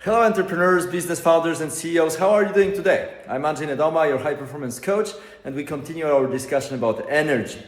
Hello entrepreneurs, business founders and CEOs, how are you doing today? I'm Andrzej Nedoma, your high performance coach, and we continue our discussion about energy.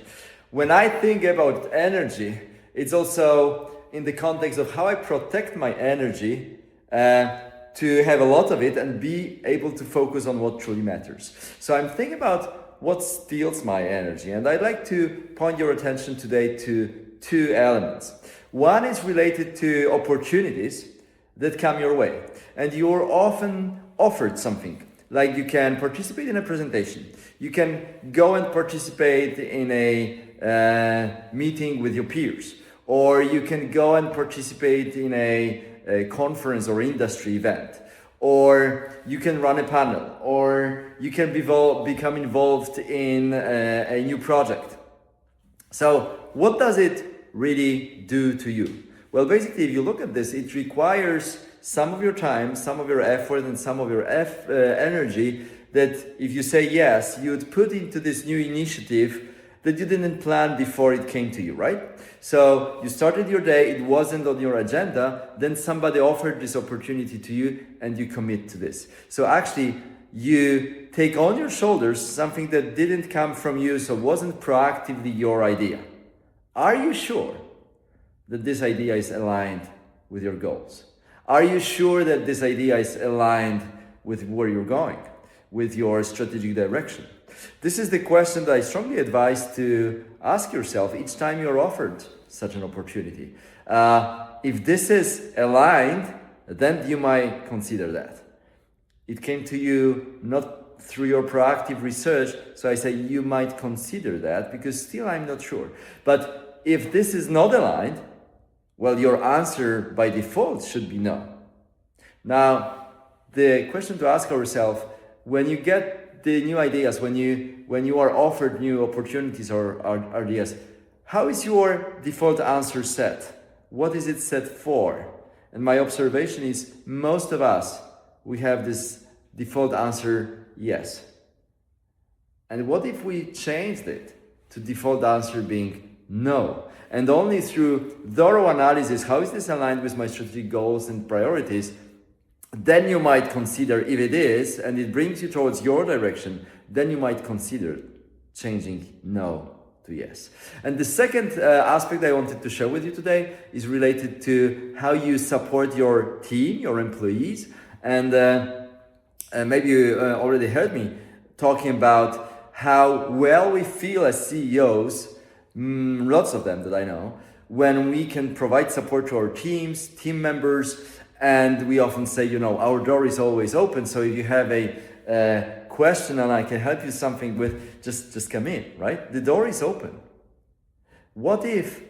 When I think about energy, it's also in the context of how I protect my energy to have a lot of it and be able to focus on what truly matters. So I'm thinking about what steals my energy, and I'd like to point your attention today to two elements. One is related to opportunities that come your way, and you're often offered something, like you can participate in a presentation, you can go and participate in a meeting with your peers, or you can go and participate in a conference or industry event, or you can run a panel, or you can become involved in a new project. So what does it really do to you? Well, basically, if you look at this, it requires some of your time, some of your effort, and some of your energy that if you say yes, you would put into this new initiative that you didn't plan before it came to you, right? So you started your day, it wasn't on your agenda, then somebody offered this opportunity to you and you commit to this. So actually, you take on your shoulders something that didn't come from you, so wasn't proactively your idea. Are you sure that this idea is aligned with your goals? Are you sure that this idea is aligned with where you're going, with your strategic direction? This is the question that I strongly advise to ask yourself each time you're offered such an opportunity. If this is aligned, then you might consider that. It came to you not through your proactive research, so I say you might consider that because still I'm not sure. But if this is not aligned, well, your answer by default should be no. Now, the question to ask ourselves, when you get the new ideas, when you are offered new opportunities or ideas, how is your default answer set? What is it set for? And my observation is most of us, we have this default answer, yes. And what if we changed it to default answer being no? And only through thorough analysis, how is this aligned with my strategic goals and priorities, then you might consider, if it is, and it brings you towards your direction, then you might consider changing no to yes. And the second aspect I wanted to share with you today is related to how you support your team, your employees. And maybe you already heard me talking about how well we feel as CEOs, lots of them that I know, when we can provide support to our teams, team members, and we often say, our door is always open. So if you have a question and I can help you something with, just come in, right? The door is open. What if,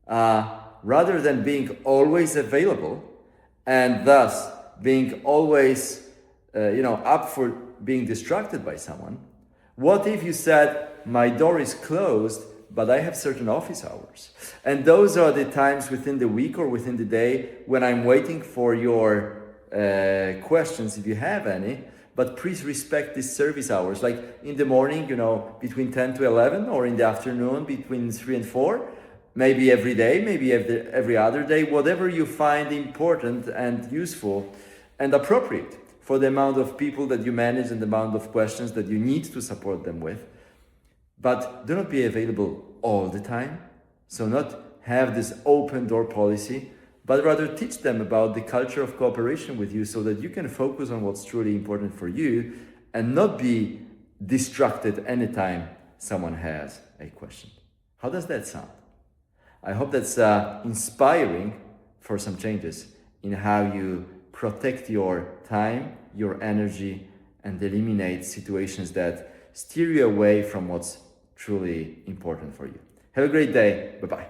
rather than being always available and thus being always, up for being distracted by someone, what if you said, my door is closed, but I have certain office hours. And those are the times within the week or within the day when I'm waiting for your questions, if you have any, but please respect these service hours. Like in the morning, between 10 to 11, or in the afternoon between 3 and 4, maybe every day, maybe every other day, whatever you find important and useful and appropriate for the amount of people that you manage and the amount of questions that you need to support them with. But do not be available all the time. So not have this open door policy, but rather teach them about the culture of cooperation with you so that you can focus on what's truly important for you and not be distracted anytime someone has a question. How does that sound? I hope that's inspiring for some changes in how you protect your time, your energy, and eliminate situations that steer you away from what's truly important for you. Have a great day. Bye-bye.